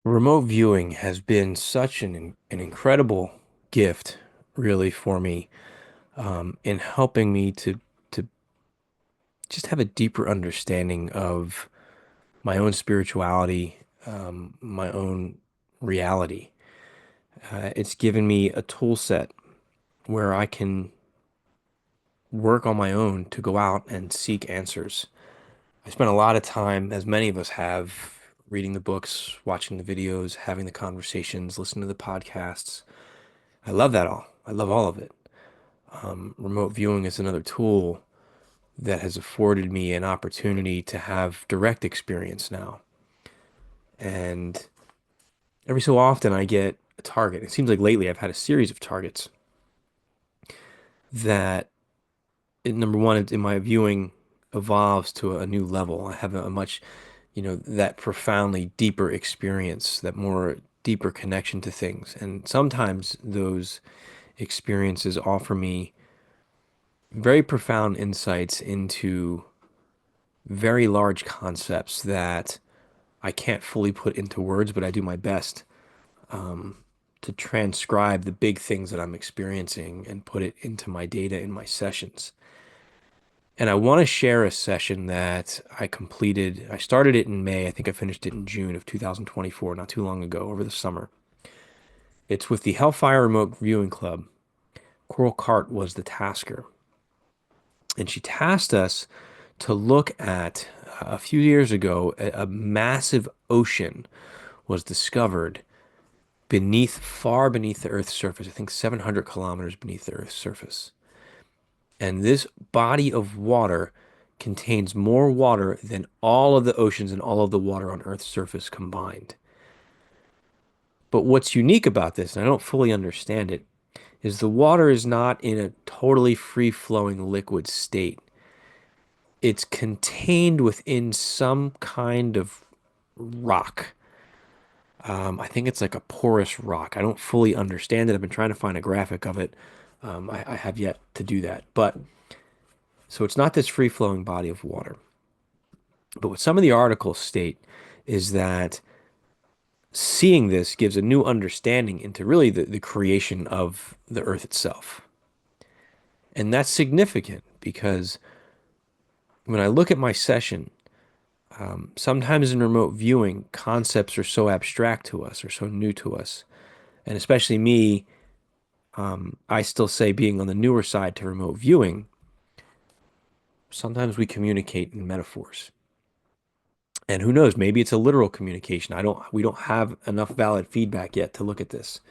Remote viewing has been such an incredible gift, really, for me, in helping me to just have a deeper understanding of my own spirituality, my own reality. It's given me a tool set where I can work on my own to go out and seek answers. I spent a lot of time, as many of us have, reading the books, watching the videos, having the conversations, listening to the podcasts. I love that all. I love all of it. Remote viewing is another tool that has afforded me an opportunity to have direct experience now. And every so often I get a target. It seems like lately I've had a series of targets that, number one, in my viewing evolves to a new level. I have a much, that profoundly deeper experience, that more deeper connection to things. And sometimes those experiences offer me very profound insights into very large concepts that I can't fully put into words, but I do my best to transcribe the big things that I'm experiencing and put it into my data in my sessions. And I want to share a session that I completed. I started it in May. I think I finished it in June of 2024, not too long ago, over the summer. It's with the Hellfire Remote Viewing Club. Coral Cart was the tasker. And she tasked us to look at a few years ago, a massive ocean was discovered far beneath the Earth's surface, I think 700 kilometers beneath the Earth's surface. And this body of water contains more water than all of the oceans and all of the water on Earth's surface combined. But what's unique about this, and I don't fully understand it, is the water is not in a totally free-flowing liquid state. It's contained within some kind of rock. I think it's like a porous rock. I don't fully understand it. I've been trying to find a graphic of it. I have yet to do that. But so it's not this free-flowing body of water. But what some of the articles state is that seeing this gives a new understanding into really the creation of the earth itself. And that's significant because when I look at my session, sometimes in remote viewing, concepts are so abstract to us or so new to us. And especially me, I still say being on the newer side to remote viewing, sometimes we communicate in metaphors. And who knows, maybe it's a literal communication. We don't have enough valid feedback yet to look at this.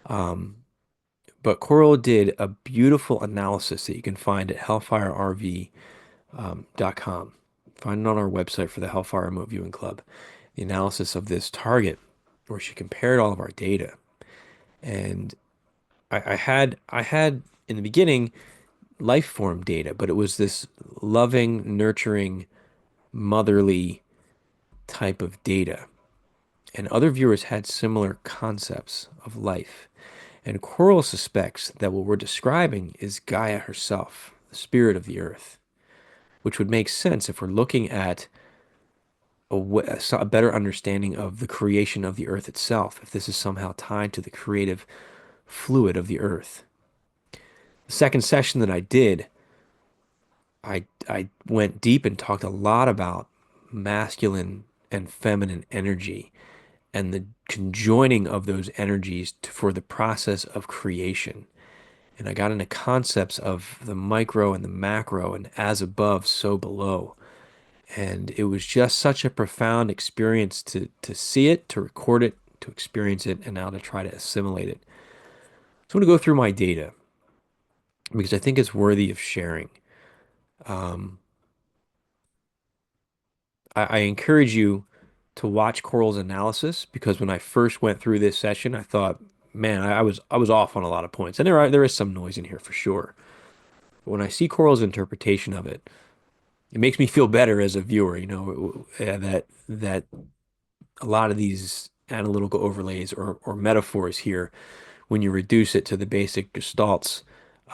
But Coral did a beautiful analysis that you can find at hellfirerv.com. Find it on our website for the Hellfire Remote Viewing Club. The analysis of this target, where she compared all of our data. And I had in the beginning life form data, but it was this loving, nurturing, motherly type of data. And other viewers had similar concepts of life. And Coral suspects that what we're describing is Gaia herself, the spirit of the earth, which would make sense if we're looking at a better understanding of the creation of the earth itself, if this is somehow tied to the creative fluid of the earth. The second session that I did, I went deep and talked a lot about masculine and feminine energy and the conjoining of those energies for the process of creation. And I got into concepts of the micro and the macro and as above, so below. And it was just such a profound experience to see it, to record it, to experience it, and now to try to assimilate it. So I'm going to go through my data because I think it's worthy of sharing. Um, I encourage you to watch Coral's analysis because when I first went through this session, I thought, man, I was off on a lot of points, and there is some noise in here for sure. But when I see Coral's interpretation of it, it makes me feel better as a viewer. That a lot of these analytical overlays or metaphors here, when you reduce it to the basic gestalts,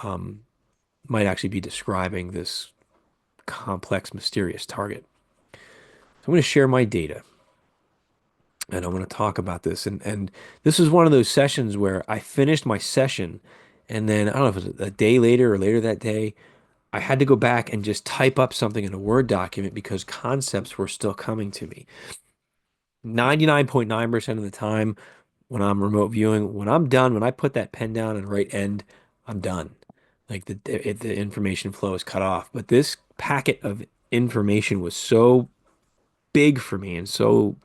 um, might actually be describing this complex, mysterious target. So I'm going to share my data. and I want to talk about this. And this was one of those sessions where I finished my session, and then I don't know if it was a day later or later that day, I had to go back and just type up something in a Word document because concepts were still coming to me. 99.9% of the time when I'm remote viewing, when I'm done, when I put that pen down and write end, I'm done. Like the information flow is cut off. But this packet of information was so big for me and so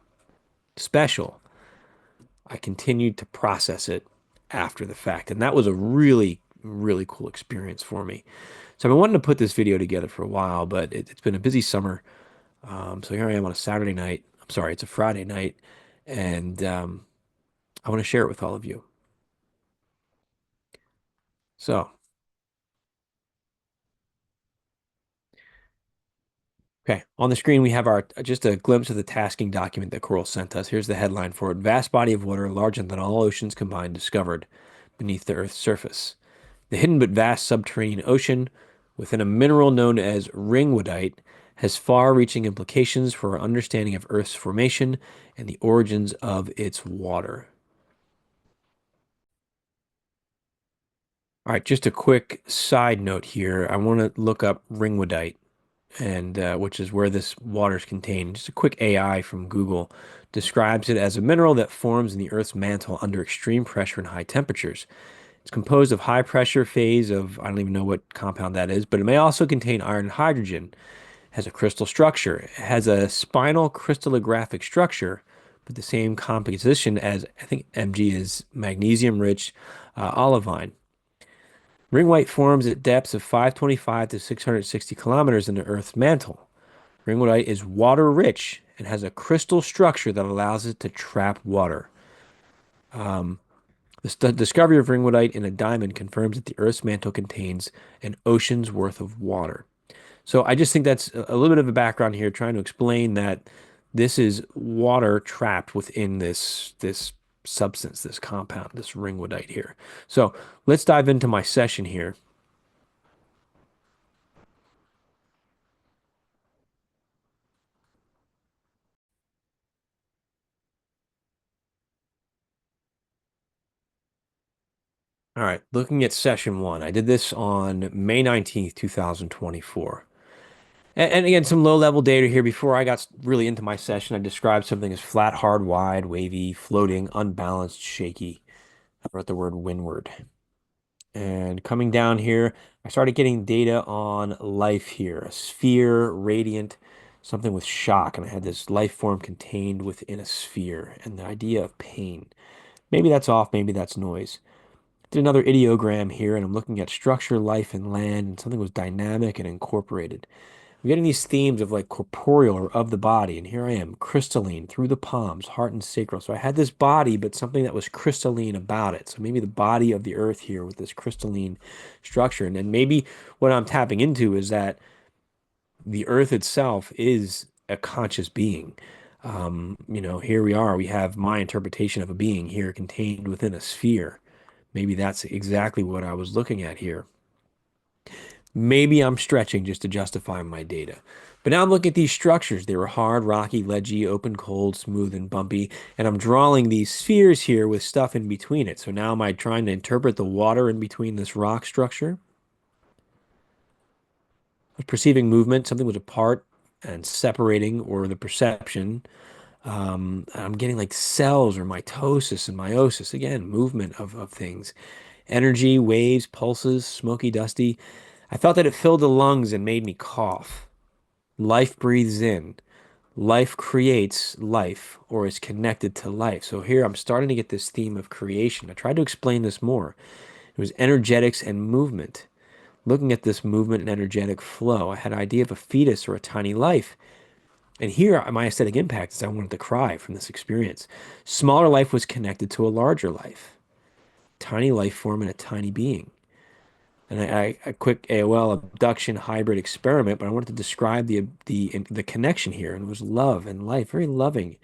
special. I continued to process it after the fact. And that was a really, really cool experience for me. So I've been wanting to put this video together for a while, but it's been a busy summer. So here I am on a Saturday night. I'm sorry, it's a Friday night. And I want to share it with all of you. So, okay, on the screen we have our just a glimpse of the tasking document that Coral sent us. Here's the headline for it. Vast body of water larger than all oceans combined discovered beneath the Earth's surface. The hidden but vast subterranean ocean within a mineral known as ringwoodite has far-reaching implications for our understanding of Earth's formation and the origins of its water. All right, just a quick side note here. I want to look up ringwoodite, and which is where this water is contained. Just a quick AI from Google describes it as a mineral that forms in the Earth's mantle under extreme pressure and high temperatures. It's composed of high pressure phase of, I don't even know what compound that is, but it may also contain iron and hydrogen. It has a crystal structure. It has a spinal crystallographic structure, but the same composition as, I think Mg is magnesium-rich olivine. Ringwhite forms at depths of 525 to 660 kilometers in the Earth's mantle. Ringwoodite is water-rich and has a crystal structure that allows it to trap water. The discovery of ringwoodite in a diamond confirms that the Earth's mantle contains an ocean's worth of water. So I just think that's a little bit of a background here, trying to explain that this is water trapped within this substance, this compound, this ringwoodite here. So let's dive into my session here. All right, looking at session one, I did this on May 19th, 2024. And again, some low-level data here. Before I got really into my session, I described something as flat, hard, wide, wavy, floating, unbalanced, shaky. I wrote the word windward. And coming down here, I started getting data on life here. A sphere, radiant, something with shock. And I had this life form contained within a sphere. And the idea of pain. Maybe that's off, maybe that's noise. Did another ideogram here, and I'm looking at structure, life, and land, and something was dynamic and incorporated. I'm getting these themes of like corporeal or of the body, and here I am, crystalline through the palms, heart and sacral. So I had this body, but something that was crystalline about it. So maybe the body of the earth here with this crystalline structure. And then maybe what I'm tapping into is that the earth itself is a conscious being. Here we are. We have my interpretation of a being here contained within a sphere. Maybe that's exactly what I was looking at here. Maybe I'm stretching just to justify my data. But now I'm looking at these structures. They were hard, rocky, ledgy, open, cold, smooth, and bumpy. And I'm drawing these spheres here with stuff in between it. So now am I trying to interpret the water in between this rock structure? I was perceiving movement. Something was apart and separating, or the perception. I'm getting like cells or mitosis and meiosis. Again, movement of things. Energy, waves, pulses, smoky, dusty. I felt that it filled the lungs and made me cough. Life breathes in. Life creates life or is connected to life. So here I'm starting to get this theme of creation. I tried to explain this more. It was energetics and movement. Looking at this movement and energetic flow, I had an idea of a fetus or a tiny life. And here, my aesthetic impact is I wanted to cry from this experience. Smaller life was connected to a larger life. Tiny life form and a tiny being. And a quick AOL abduction hybrid experiment, but I wanted to describe the connection here, and it was love and life, very loving.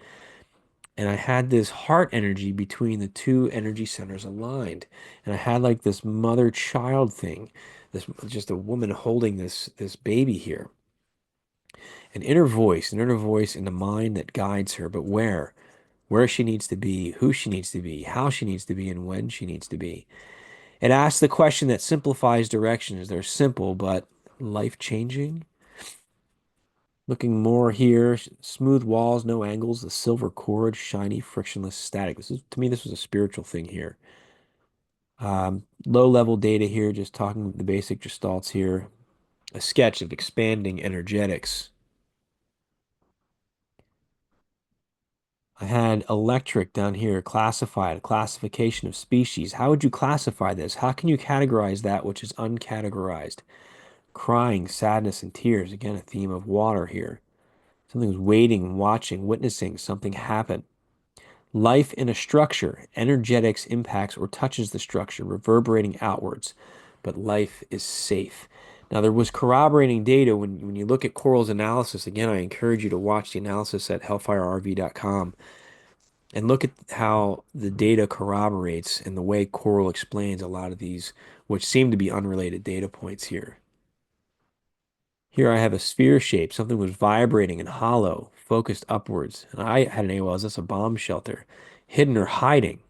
And I had this heart energy between the two energy centers aligned, and I had like this mother-child thing, this just a woman holding this baby here, an inner voice in the mind that guides her, but where? where she needs to be, who she needs to be, how she needs to be, and when she needs to be. It asks the question that simplifies directions. They're simple, but life-changing. Looking more here, smooth walls, no angles, the silver cord, shiny, frictionless static. This is, to me, this was a spiritual thing here. Low-level data here, just talking the basic gestalts here. A sketch of expanding energetics. I had electric down here, classified, classification of species. How would you classify this? How can you categorize that which is uncategorized? Crying, sadness, and tears. Again, a theme of water here. Something's waiting, watching, witnessing something happen. Life in a structure. Energetics impacts or touches the structure, reverberating outwards. But life is safe. Now, there was corroborating data when you look at Coral's analysis. Again, I encourage you to watch the analysis at hellfirerv.com and look at how the data corroborates and the way Coral explains a lot of these, which seem to be unrelated data points here. Here I have a sphere shape. Something was vibrating and hollow, focused upwards. And I had an AOL, is this a bomb shelter? Hidden or hiding.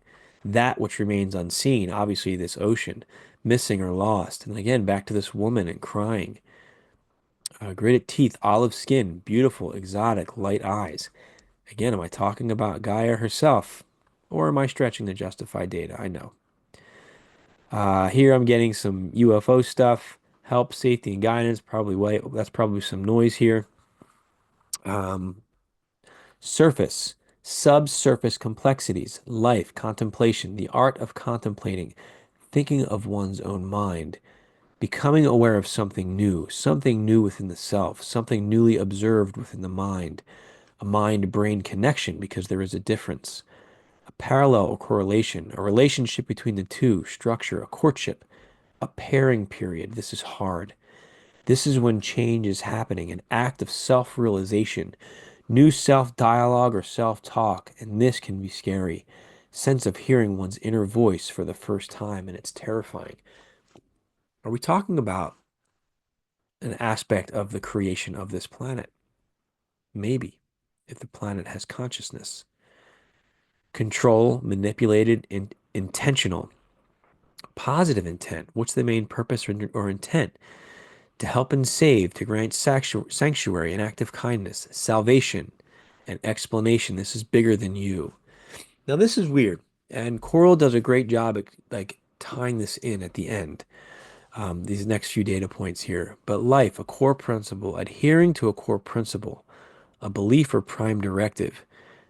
That which remains unseen, obviously this ocean, missing or lost. And again, back to this woman and crying. Gritted teeth, olive skin, beautiful, exotic, light eyes. Again, am I talking about Gaia herself? Or am I stretching the justified data? I know. Here I'm getting some UFO stuff. Help, safety, and guidance. Probably wait. That's probably some noise here. Um, Surface, subsurface complexities, life, contemplation, the art of contemplating, thinking of one's own mind, becoming aware of something new within the self, something newly observed within the mind, a mind-brain connection because there is a difference, a parallel or correlation, a relationship between the two, structure, a courtship, a pairing period. This is hard. This is when change is happening, an act of self-realization, new self-dialogue or self-talk, and this can be scary. Sense of hearing one's inner voice for the first time, and it's terrifying. Are we talking about an aspect of the creation of this planet? Maybe, if the planet has consciousness. Control, manipulated, intentional. Positive intent. What's the main purpose or intent? To help and save, to grant sanctuary and act of kindness, salvation, and explanation. This is bigger than you. Now, this is weird, and Coral does a great job at like tying this in at the end. These next few data points here. But life, a core principle, adhering to a core principle, a belief or prime directive.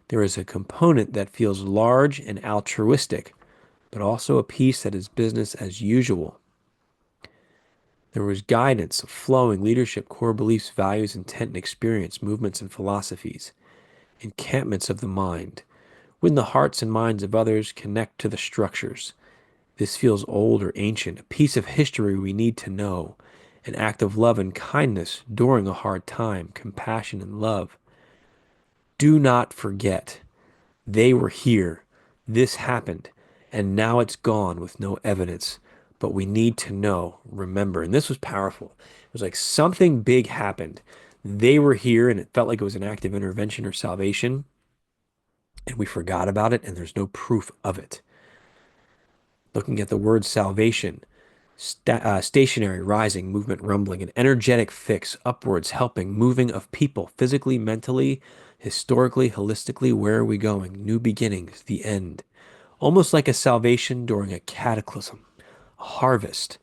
There is a component that feels large and altruistic, but also a piece that is business as usual. There was guidance, flowing leadership, core beliefs, values, intent, and experience, movements and philosophies, encampments of the mind. When the hearts and minds of others connect to the structures, this feels old or ancient, a piece of history we need to know, an act of love and kindness during a hard time, compassion and love. Do not forget, they were here, this happened, and now it's gone with no evidence. But we need to know, remember. And this was powerful. It was like something big happened. They were here, and it felt like it was an act of intervention or salvation, and we forgot about it, and there's no proof of it. Looking at the word salvation, stationary, rising, movement, rumbling, an energetic fix, upwards, helping, moving of people, physically, mentally, historically, holistically. Where are we going? New beginnings, the end. Almost like a salvation during a cataclysm, a harvest.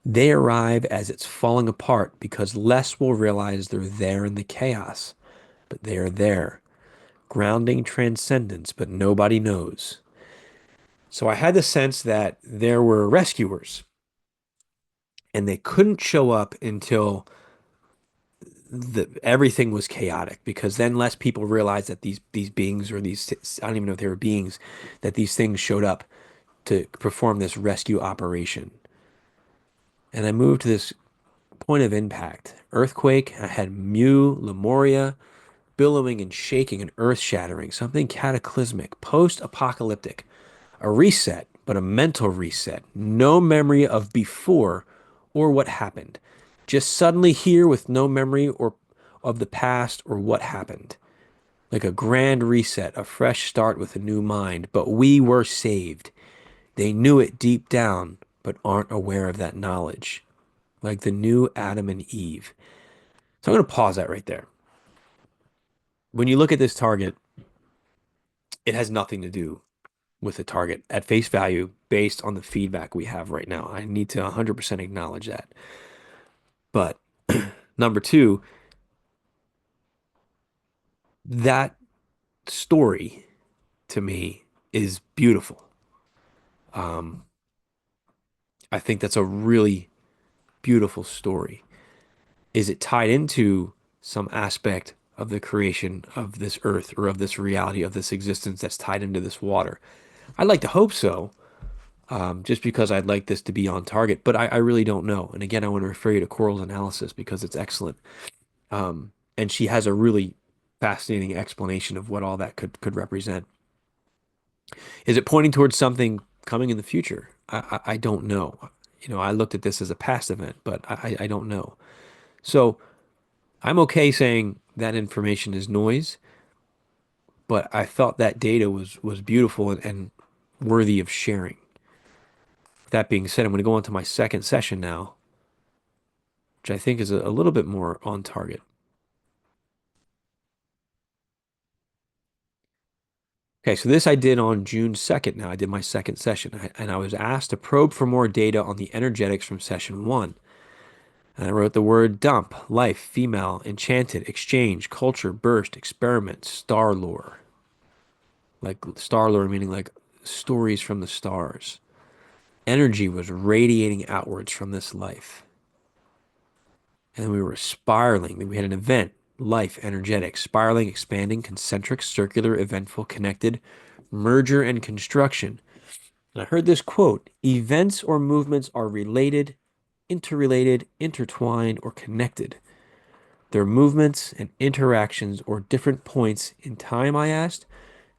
They arrive as it's falling apart because less will realize they're there in the chaos, but they are there. Grounding transcendence, but nobody knows. So I had the sense that there were rescuers and they couldn't show up until everything was chaotic because then less people realized that these beings or these I don't even know if they were beings that these things showed up to perform this rescue operation. And I moved to this point of impact. Earthquake, I had Mu, Lemuria, billowing and shaking and earth shattering, something cataclysmic, post-apocalyptic, a reset, but a mental reset. No memory of before or what happened. Just suddenly here with no memory or of the past or what happened. like a grand reset, a fresh start with a new mind. But we were saved. They knew it deep down, but aren't aware of that knowledge, like the new Adam and Eve. So I'm going to pause that right there. When you look at this target, it has nothing to do with the target at face value based on the feedback we have right now. I need to 100% acknowledge that. But number two, that story to me is beautiful. Um, I think that's a really beautiful story. Is it tied into some aspect of the creation of this earth or of this reality of this existence that's tied into this water? I'd like to hope so, just because I'd like this to be on target, but I really don't know. And again, I want to refer you to Coral's analysis because it's excellent. And she has a really fascinating explanation of what all that could represent. Is it pointing towards something coming in the future? I don't know. I looked at this as a past event, but I don't know. So I'm okay saying that information is noise, but I thought that data was beautiful and worthy of sharing. That being said, I'm going to go on to my second session now, which I think is a little bit more on target. Okay, so this I did on June 2nd. Now I did my second session, and I was asked to probe for more data on the energetics from session one. And I wrote the word dump, life, female, enchanted, exchange, culture, burst, experiment, star lore. Like star lore meaning like stories from the stars. Energy was radiating outwards from this life. And then we were spiraling. We had an event, life, energetic, spiraling, expanding, concentric, circular, eventful, connected, merger and construction. And I heard this quote, events or movements are related, interrelated, intertwined, or connected. Their movements and interactions or different points in time, I asked,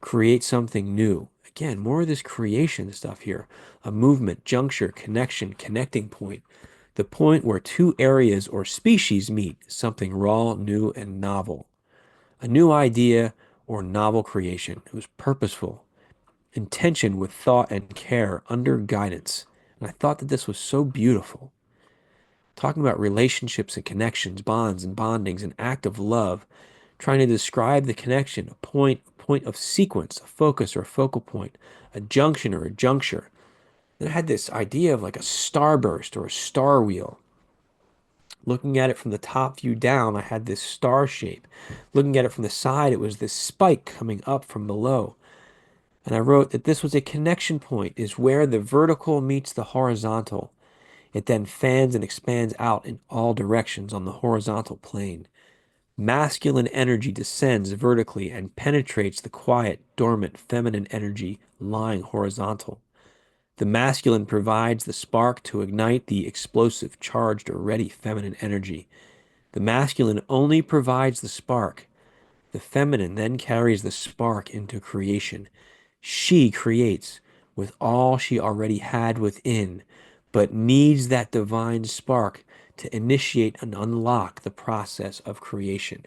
create something new. Again, more of this creation stuff here. A movement, juncture, connection, connecting point. The point where two areas or species meet, something raw, new, and novel. A new idea or novel creation. It was purposeful, intention with thought and care, under guidance. And I thought that this was so beautiful. Talking about relationships and connections, bonds and bondings, an act of love, trying to describe the connection, a point of sequence, a focus or a focal point, a junction or a juncture. Then I had this idea of like a starburst or a star wheel. Looking at it from the top view down, I had this star shape. Looking at it from the side, it was this spike coming up from below. And I wrote that this was a connection point, is where the vertical meets the horizontal. It then fans and expands out in all directions on the horizontal plane. Masculine energy descends vertically and penetrates the quiet, dormant feminine energy lying horizontal. The masculine provides the spark to ignite the explosive, charged, or ready feminine energy. The masculine only provides the spark. The feminine then carries the spark into creation. She creates with all she already had within, but needs that divine spark to initiate and unlock the process of creation.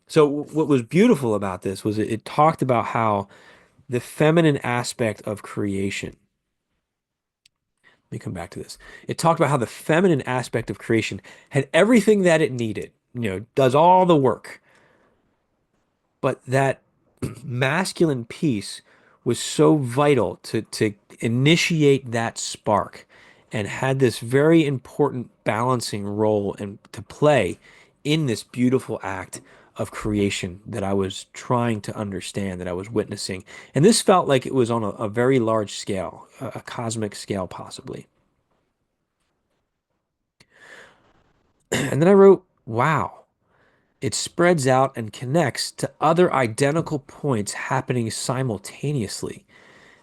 So, what was beautiful about this was it talked about how the feminine aspect of creation, let me come back to this. It talked about how the feminine aspect of creation had everything that it needed, does all the work, but that masculine piece was so vital to initiate that spark and had this very important balancing role and to play in this beautiful act of creation that I was trying to understand, that I was witnessing. And this felt like it was on a very large scale, a cosmic scale, possibly. And then I wrote, wow, it spreads out and connects to other identical points happening simultaneously.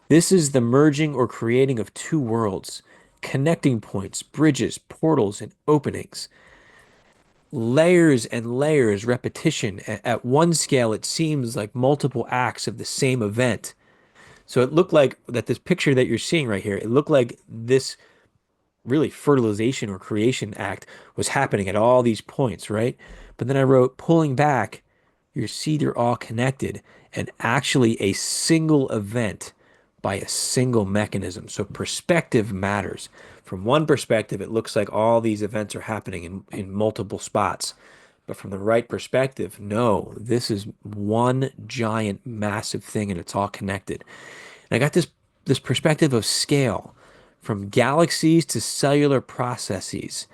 This is the merging or creating of two worlds, connecting points, bridges, portals, and openings. Layers and layers, repetition. At one scale, it seems like multiple acts of the same event. So it looked like that this picture that you're seeing right here, it looked like this really fertilization or creation act was happening at all these points, right? But then I wrote pulling back, You see they're all connected and actually a single event by a single mechanism. So perspective matters. From one perspective, it looks like all these events are happening in multiple spots. But from the right perspective, no, this is one giant massive thing and it's all connected. And I got this perspective of scale from galaxies to cellular processes.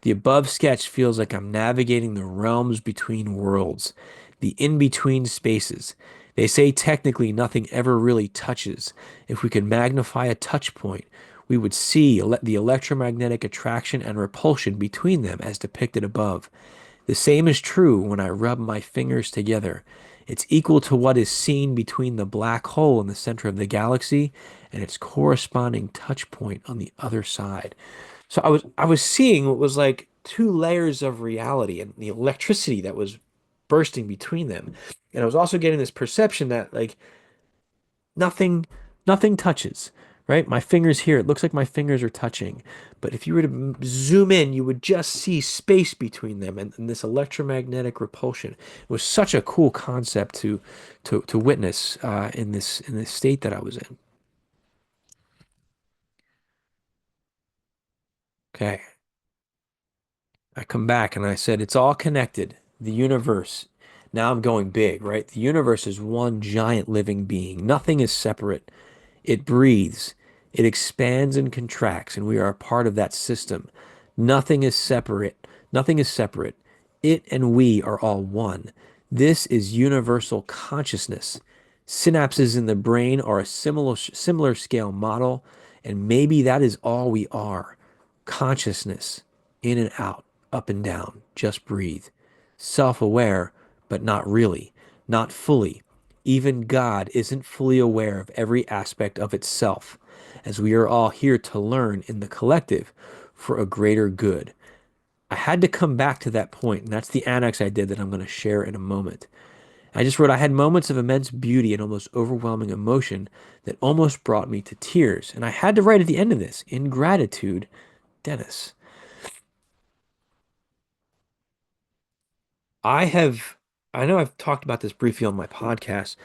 The above sketch feels like I'm navigating the realms between worlds, the in-between spaces. They say technically nothing ever really touches. If we could magnify a touch point, we would see the electromagnetic attraction and repulsion between them as depicted above. The same is true when I rub my fingers together. It's equal to what is seen between the black hole in the center of the galaxy and its corresponding touch point on the other side. So I was seeing what was like two layers of reality and the electricity that was bursting between them. And I was also getting this perception that like nothing nothing touches, right? My fingers here, it looks like my fingers are touching. But if you were to zoom in, you would just see space between them and this electromagnetic repulsion. It was such a cool concept to witness in this state that I was in. Okay. I come back and I said, it's all connected. The universe. Now I'm going big, right? The universe is one giant living being. Nothing is separate. It breathes. It expands and contracts, and we are a part of that system. Nothing is separate. Nothing is separate. It and we are all one. This is universal consciousness. Synapses in the brain are a similar scale model, and maybe that is all we are. Consciousness, in and out, up and down, just breathe. Self-aware, but not really, not fully. Even God isn't fully aware of every aspect of itself, as we are all here to learn in the collective for a greater good. I had to come back to that point, and that's the annex I did that I'm going to share in a moment. I just wrote, I had moments of immense beauty and almost overwhelming emotion that almost brought me to tears. And I had to write at the end of this, in gratitude, Dennis. I have, I know I've talked about this briefly on my podcast.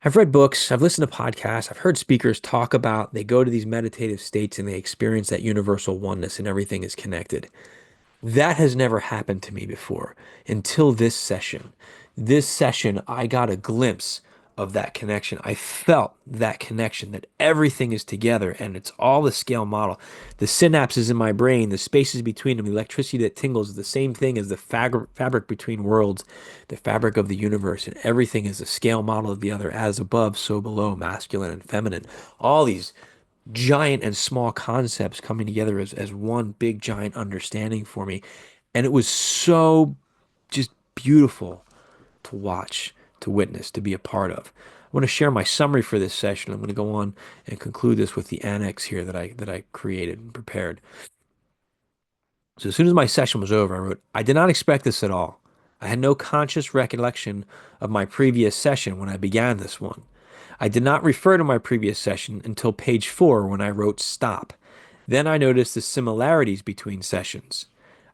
I've read books, I've listened to podcasts, I've heard speakers talk about they go to these meditative states and they experience that universal oneness and everything is connected. That has never happened to me before until this session. This session, I got a glimpse of that connection. I felt that connection, that everything is together and it's all the scale model. The synapses in my brain, the spaces between them, the electricity that tingles is the same thing as the fabric between worlds, the fabric of the universe, and everything is a scale model of the other, as above, so below, masculine and feminine. All these giant and small concepts coming together as one big giant understanding for me. And it was so just beautiful to watch, to witness, to be a part of. I want to share my summary for this session. I'm going to go on and conclude this with the annex here that I created and prepared. So as soon as my session was over, I wrote, I did not expect this at all. I had no conscious recollection of my previous session when I began this one. I did not refer to my previous session until page 4 when I wrote stop. Then I noticed the similarities between sessions.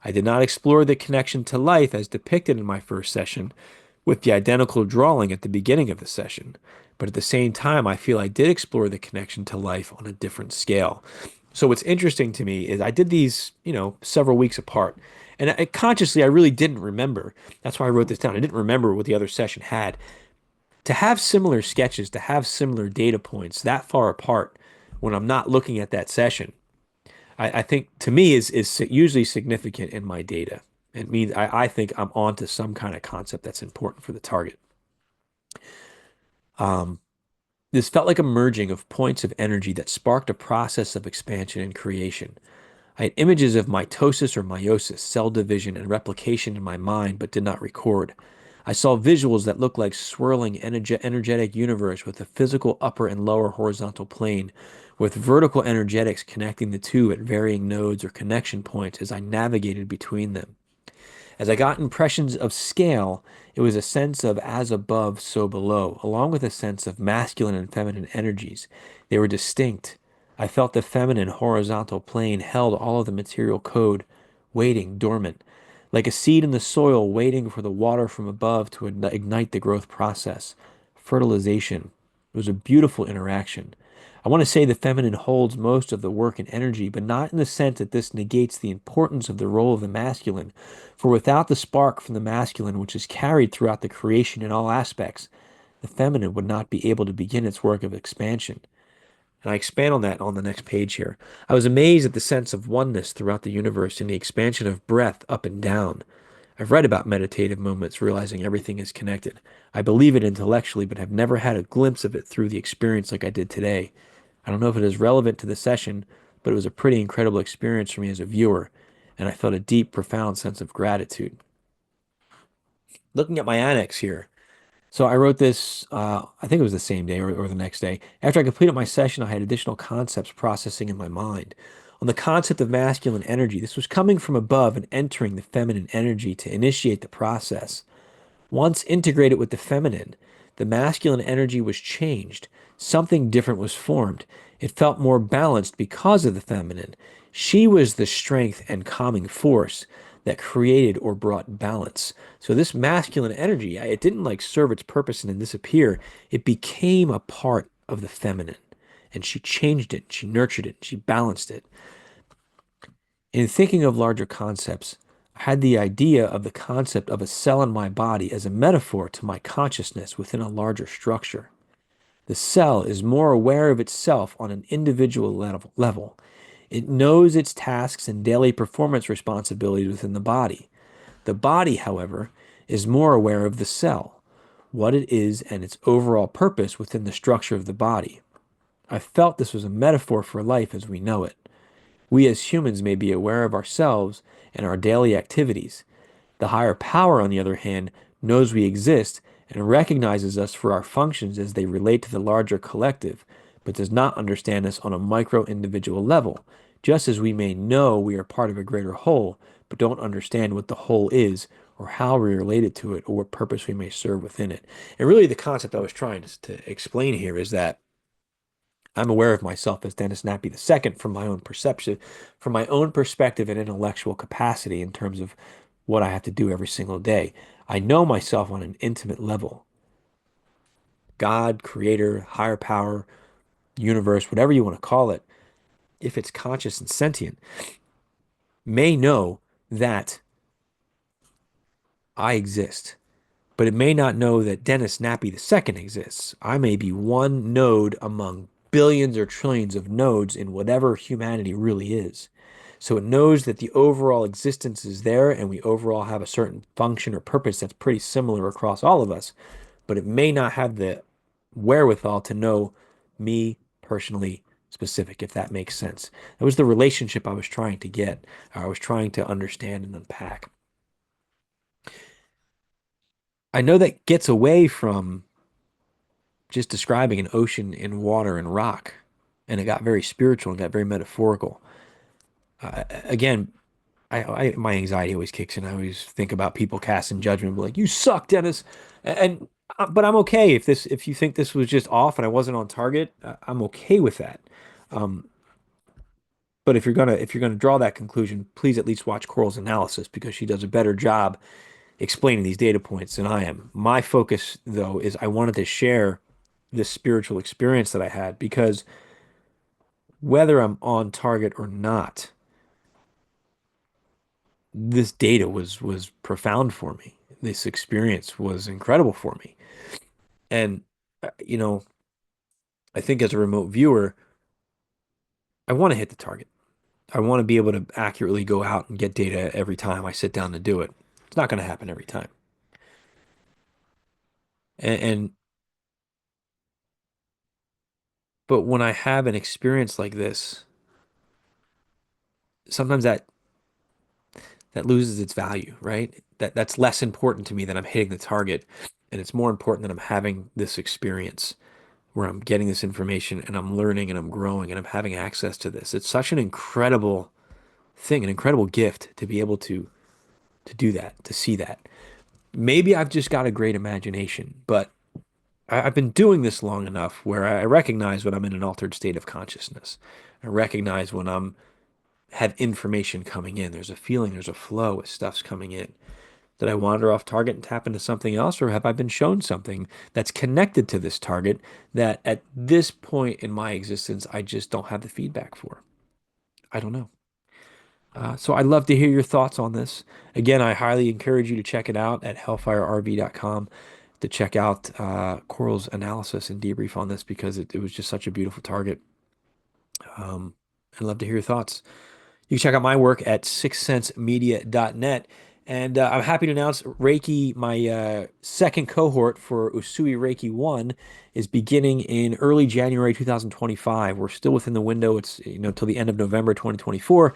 I did not explore the connection to life as depicted in my first session with the identical drawing at the beginning of the session. But at the same time, I feel I did explore the connection to life on a different scale. So what's interesting to me is I did these, several weeks apart. And consciously, I really didn't remember. That's why I wrote this down. I didn't remember what the other session had. To have similar sketches, to have similar data points that far apart when I'm not looking at that session, I think to me is usually significant in my data. It means I think I'm onto some kind of concept that's important for the target. Um, this felt like a merging of points of energy that sparked a process of expansion and creation. I had images of mitosis or meiosis, cell division, and replication in my mind, but did not record. I saw visuals that looked like swirling energetic universe with a physical upper and lower horizontal plane, with vertical energetics connecting the two at varying nodes or connection points as I navigated between them. As I got impressions of scale, it was a sense of as above, so below, along with a sense of masculine and feminine energies. They were distinct. I felt the feminine horizontal plane held all of the material code, waiting, dormant, like a seed in the soil waiting for the water from above to ignite the growth process. Fertilization. It was a beautiful interaction. I want to say the feminine holds most of the work and energy, but not in the sense that this negates the importance of the role of the masculine. For without the spark from the masculine, which is carried throughout the creation in all aspects, the feminine would not be able to begin its work of expansion. And I expand on that on the next page here. I was amazed at the sense of oneness throughout the universe and the expansion of breath up and down. I've read about meditative moments, realizing everything is connected. I believe it intellectually, but have never had a glimpse of it through the experience like I did today. I don't know if it is relevant to the session, but it was a pretty incredible experience for me as a viewer, and I felt a deep, profound sense of gratitude. Looking at my annex here, so I wrote this, I think it was the same day or the next day. After I completed my session, I had additional concepts processing in my mind. On the concept of masculine energy, this was coming from above and entering the feminine energy to initiate the process. Once integrated with the feminine, the masculine energy was changed. Something different was formed. It felt more balanced because of the feminine. She was the strength and calming force that created or brought balance. So this masculine energy, it didn't like serve its purpose and then disappear. It became a part of the feminine. And she changed it, she nurtured it, she balanced it. In thinking of larger concepts, I had the idea of the concept of a cell in my body as a metaphor to my consciousness within a larger structure. The cell is more aware of itself on an individual level. It knows its tasks and daily performance responsibilities within the body. The body, however, is more aware of the cell, what it is, and its overall purpose within the structure of the body. I felt this was a metaphor for life as we know it. We as humans may be aware of ourselves and our daily activities. The higher power, on the other hand, knows we exist and recognizes us for our functions as they relate to the larger collective, but does not understand us on a micro individual level, just as we may know we are part of a greater whole, but don't understand what the whole is or how we're related to it or what purpose we may serve within it. And really, the concept I was trying to explain here is that I'm aware of myself as Dennis Nappy II from my own perception, from my own perspective and intellectual capacity in terms of what I have to do every single day. I know myself on an intimate level. God, creator, higher power, universe, whatever you want to call it, if it's conscious and sentient, may know that I exist, but it may not know that Dennis Nappy II exists. I may be one node among billions or trillions of nodes in whatever humanity really is. So it knows that the overall existence is there and we overall have a certain function or purpose that's pretty similar across all of us, but it may not have the wherewithal to know me personally specific, if that makes sense. That was the relationship I was trying to get, I was trying to understand and unpack. I know that gets away from just describing an ocean in water and rock, and it got very spiritual and got very metaphorical. Again, my anxiety always kicks in. I always think about people casting judgment, like "You suck, Dennis," and but I'm okay if you think this was just off and I wasn't on target, I'm okay with that. Um, but if you're gonna draw that conclusion, please at least watch Coral's analysis because she does a better job explaining these data points than I am. My focus, though, is I wanted to share this spiritual experience that I had because whether I'm on target or not, this data was profound for me. This experience was incredible for me. And you know, I think as a remote viewer, I want to hit the target. I want to be able to accurately go out and get data every time I sit down to do it. It's not going to happen every time. And but when I have an experience like this, sometimes that loses its value, right? That's less important to me than I'm hitting the target, and it's more important that I'm having this experience where I'm getting this information and I'm learning and I'm growing and I'm having access to this. It's such an incredible thing, an incredible gift to be able to do that, to see that. Maybe I've just got a great imagination, but I've been doing this long enough where I recognize when I'm in an altered state of consciousness. I recognize when I'm have information coming in. There's a feeling, there's a flow as stuff's coming in. Did I wander off target and tap into something else, or have I been shown something that's connected to this target that at this point in my existence, I just don't have the feedback for? I don't know. So I'd love to hear your thoughts on this. Again, I highly encourage you to check it out at hellfirerv.com to check out Coral's analysis and debrief on this because it was just such a beautiful target. I'd love to hear your thoughts. You can check out my work at sixthsensemedia.net. And I'm happy to announce Reiki, my second cohort for Usui Reiki 1 is beginning in early January 2025. We're still within the window. It's, till the end of November 2024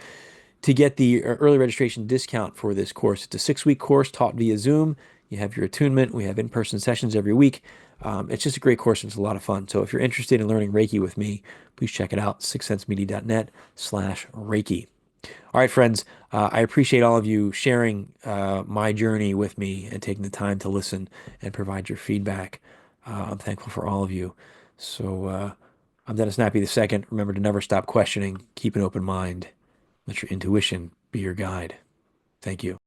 to get the early registration discount for this course. It's a 6-week course taught via Zoom. You have your attunement. We have in-person sessions every week. It's just a great course and it's a lot of fun. So if you're interested in learning Reiki with me, please check it out, sixthsensemedia.net/Reiki. All right, friends, I appreciate all of you sharing my journey with me and taking the time to listen and provide your feedback. I'm thankful for all of you. So I'm Dennis Nappy II. Remember to never stop questioning. Keep an open mind. Let your intuition be your guide. Thank you.